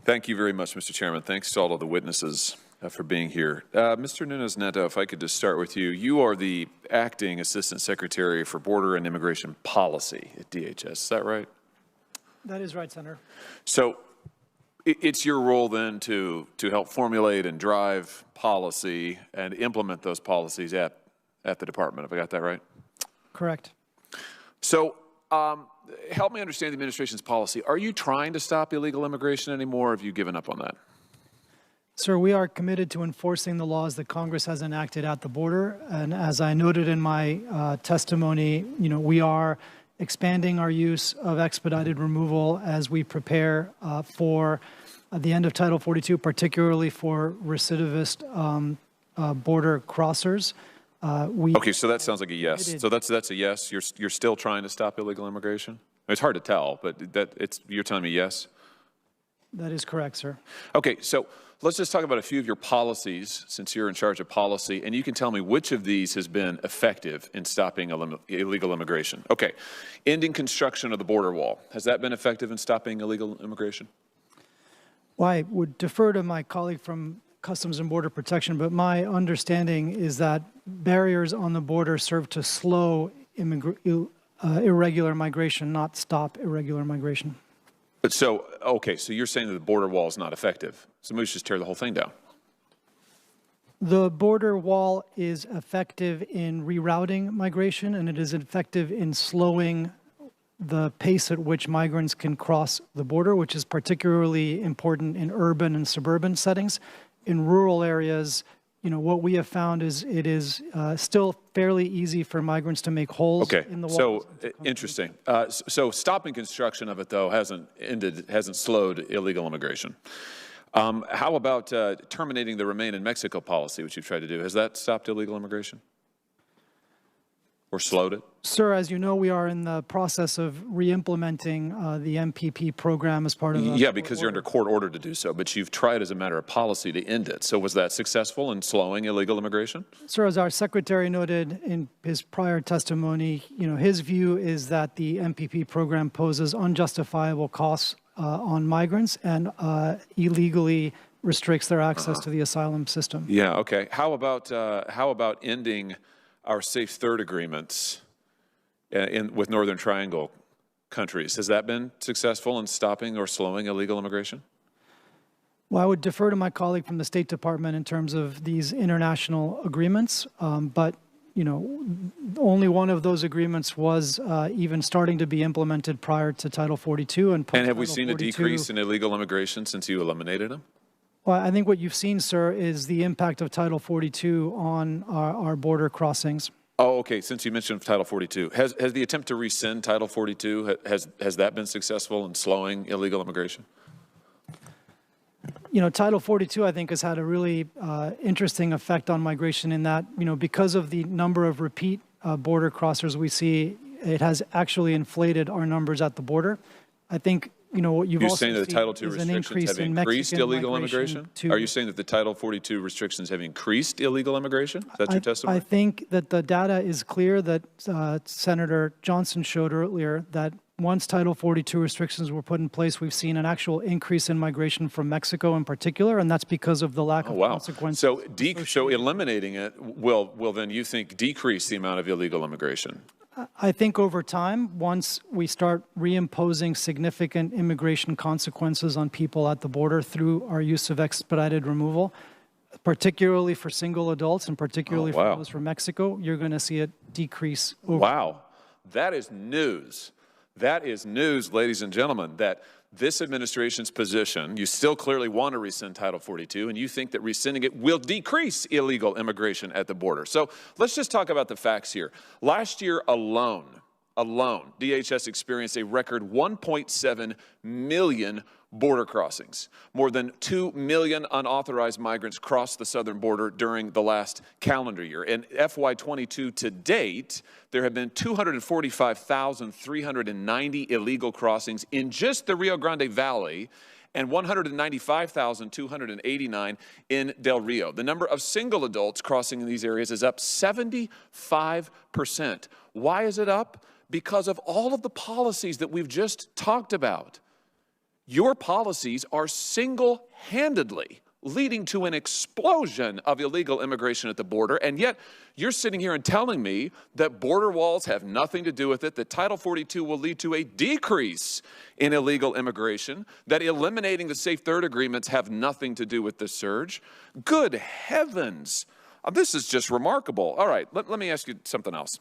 Thank you very much, Mr. Chairman. Thanks to all of the witnesses for being here. Mr. Nunes-Neto, if I could just start with you. You are the Acting Assistant Secretary for Border and Immigration Policy at DHS. Is that right? That is right, Senator. So it's your role then to help formulate and drive policy and implement those policies at the department. Have I got that right? Correct. So help me understand the administration's policy. Are you trying to stop illegal immigration anymore, or have you given up on that? Sir, we are committed to enforcing the laws that Congress has enacted at the border. And as I noted in my testimony, we are expanding our use of expedited removal as we prepare for the end of Title 42, particularly for recidivist border crossers. Okay, so that sounds like a yes. So that's a yes. You're still trying to stop illegal immigration? It's hard to tell, but you're telling me yes? That is correct, sir. Okay, so let's just talk about a few of your policies, since you're in charge of policy, and you can tell me which of these has been effective in stopping illegal immigration. Okay, ending construction of the border wall. Has that been effective in stopping illegal immigration? Well, I would defer to my colleague from Customs and Border Protection, but my understanding is that barriers on the border serve to slow irregular migration, not stop irregular migration. But so, okay, so you're saying that the border wall is not effective. So maybe we should just tear the whole thing down. The border wall is effective in rerouting migration, and it is effective in slowing the pace at which migrants can cross the border, which is particularly important in urban and suburban settings. In rural areas, what we have found is it is still fairly easy for migrants to make holes in the walls. So interesting. So stopping construction of it, though, hasn't slowed illegal immigration. How about terminating the Remain in Mexico policy, which you've tried to do? Has that stopped illegal immigration or slowed it? Sir, as you know, we are in the process of re-implementing the MPP program as part of the Yeah, because you're under court order to do so, but you've tried as a matter of policy to end it. So was that successful in slowing illegal immigration? Sir, as our secretary noted in his prior testimony, his view is that the MPP program poses unjustifiable costs on migrants and illegally restricts their access to the asylum system. Yeah, okay. How about ending our Safe Third agreements with Northern Triangle countries? Has that been successful in stopping or slowing illegal immigration? Well, I would defer to my colleague from the State Department in terms of these international agreements, but only one of those agreements was even starting to be implemented prior to Title 42. And have we seen a decrease in illegal immigration since you eliminated them? Well, I think what you've seen, sir, is the impact of Title 42 on our border crossings. Oh, okay. Since you mentioned Title 42, has the attempt to rescind Title 42, has that been successful in slowing illegal immigration? Title 42, I think, has had a really interesting effect on migration in that, because of the number of repeat border crossers we see, it has actually inflated our numbers at the border. I think what you're saying that the Title II restrictions have increased illegal immigration? Are you saying that the Title 42 restrictions have increased illegal immigration? Is that your testimony? I think that the data is clear that Senator Johnson showed earlier that once Title 42 restrictions were put in place, we've seen an actual increase in migration from Mexico in particular, and that's because of the lack of consequences. So eliminating it will then, you think, decrease the amount of illegal immigration? I think over time, once we start reimposing significant immigration consequences on people at the border through our use of expedited removal, particularly for single adults and particularly for those from Mexico, you're going to see it decrease over time. Wow. That is news. That is news, ladies and gentlemen, that this administration's position, you still clearly want to rescind Title 42, and you think that rescinding it will decrease illegal immigration at the border. So let's just talk about the facts here. Last year alone, DHS experienced a record 1.7 million border crossings. More than 2 million unauthorized migrants crossed the southern border during the last calendar year. In FY22 to date, there have been 245,390 illegal crossings in just the Rio Grande Valley and 195,289 in Del Rio. The number of single adults crossing in these areas is up 75%. Why is it up? Because of all of the policies that we've just talked about. Your policies are single-handedly leading to an explosion of illegal immigration at the border, and yet you're sitting here and telling me that border walls have nothing to do with it, that Title 42 will lead to a decrease in illegal immigration, that eliminating the Safe Third agreements have nothing to do with this surge. Good heavens. This is just remarkable. All right, let me ask you something else.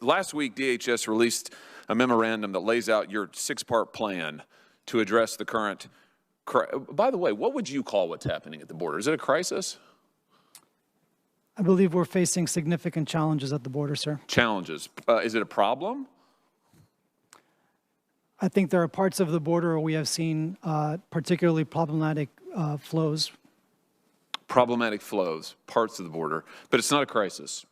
Last week, DHS released a memorandum that lays out your 6-part plan to address the current. By the way, what would you call what's happening at the border? Is it a crisis? I believe we're facing significant challenges at the border, sir. Challenges. Is it a problem? I think there are parts of the border where we have seen particularly problematic flows. Problematic flows, parts of the border, but it's not a crisis.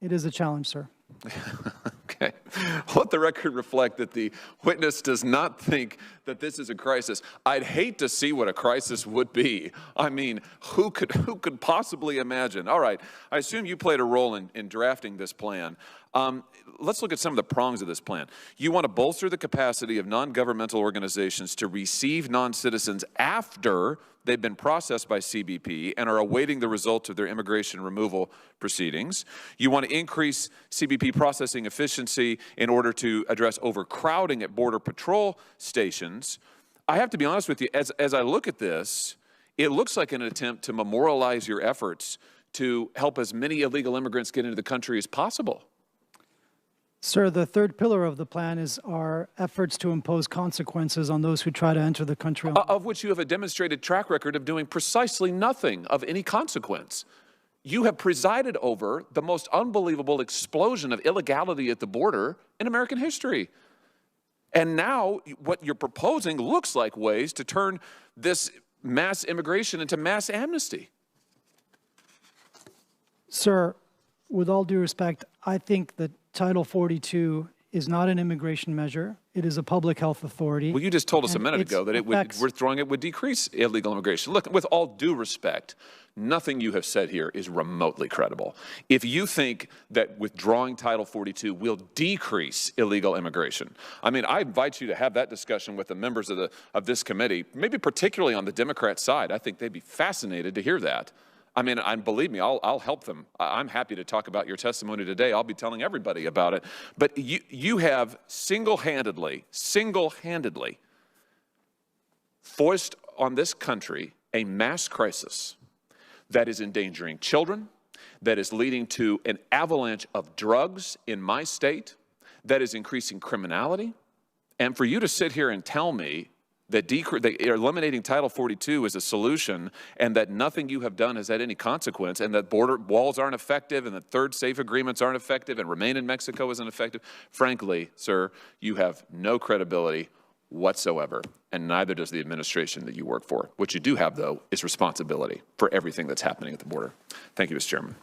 It is a challenge, sir. Okay. Let the record reflect that the witness does not think that this is a crisis. I'd hate to see what a crisis would be. I mean, who could possibly imagine? All right. I assume you played a role in drafting this plan. Let's look at some of the prongs of this plan. You want to bolster the capacity of non-governmental organizations to receive non-citizens after they've been processed by CBP and are awaiting the results of their immigration removal proceedings. You want to increase CBP processing efficiency in order to address overcrowding at Border Patrol stations. I have to be honest with you, as I look at this, it looks like an attempt to memorialize your efforts to help as many illegal immigrants get into the country as possible. Sir, the third pillar of the plan is our efforts to impose consequences on those who try to enter the country. Of which you have a demonstrated track record of doing precisely nothing of any consequence. You have presided over the most unbelievable explosion of illegality at the border in American history. And now what you're proposing looks like ways to turn this mass immigration into mass amnesty. Sir, with all due respect, I think that Title 42 is not an immigration measure. It is a public health authority. Well, you just told us a minute ago that we're throwing it would decrease illegal immigration. Look, with all due respect, nothing you have said here is remotely credible. If you think that withdrawing Title 42 will decrease illegal immigration, I mean, I invite you to have that discussion with the members of this committee, maybe particularly on the Democrat side. I think they'd be fascinated to hear that. I mean, believe me, I'll help them. I'm happy to talk about your testimony today. I'll be telling everybody about it. But you have single-handedly forced on this country a mass crisis that is endangering children, that is leading to an avalanche of drugs in my state, that is increasing criminality. And for you to sit here and tell me that eliminating Title 42 is a solution and that nothing you have done has had any consequence and that border walls aren't effective and that third safe agreements aren't effective and Remain in Mexico isn't effective, frankly, sir, you have no credibility whatsoever, and neither does the administration that you work for. What you do have, though, is responsibility for everything that's happening at the border. Thank you, Mr. Chairman.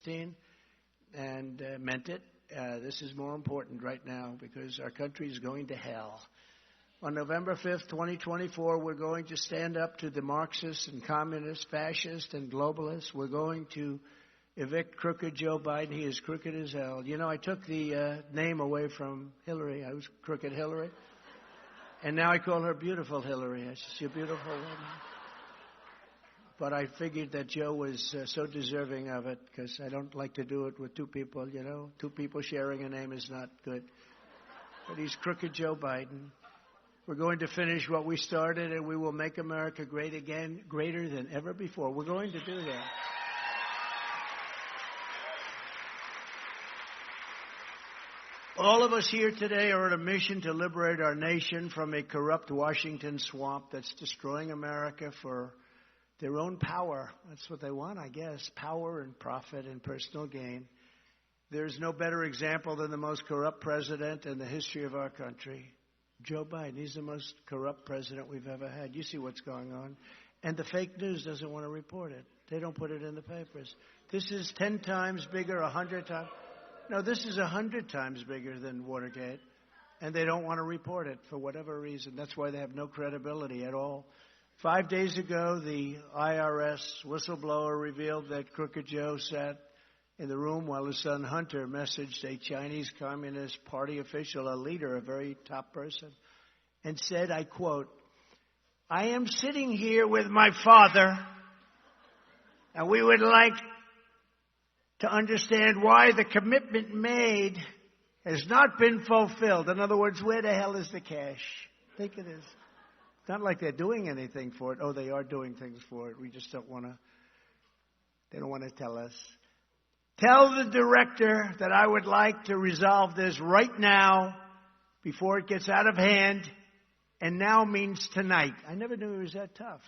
and meant it. This is more important right now because our country is going to hell. On November 5th, 2024, we're going to stand up to the Marxists and communists, fascists and globalists. We're going to evict crooked Joe Biden. He is crooked as hell. You know, I took the name away from Hillary. I was crooked Hillary. And now I call her beautiful Hillary. She's a beautiful woman. But I figured that Joe was so deserving of it because I don't like to do it with two people, you know. Two people sharing a name is not good. But he's crooked Joe Biden. We're going to finish what we started, and we will make America great again, greater than ever before. We're going to do that. All of us here today are on a mission to liberate our nation from a corrupt Washington swamp that's destroying America for their own power. That's what they want, I guess, power and profit and personal gain. There's no better example than the most corrupt president in the history of our country, Joe Biden. He's the most corrupt president we've ever had. You see what's going on. And the fake news doesn't want to report it. They don't put it in the papers. This is 10 times bigger, 100 times. No, this is 100 times bigger than Watergate. And they don't want to report it for whatever reason. That's why they have no credibility at all. 5 days ago, the IRS whistleblower revealed that Crooked Joe sat in the room while his son Hunter messaged a Chinese Communist Party official, a leader, a very top person, and said, I quote, "I am sitting here with my father, and we would like to understand why the commitment made has not been fulfilled." In other words, where the hell is the cash? Think of this. It's not like they're doing anything for it. Oh, they are doing things for it. We just don't want to. They don't want to tell us. Tell the director that I would like to resolve this right now before it gets out of hand. And now means tonight. I never knew he was that tough.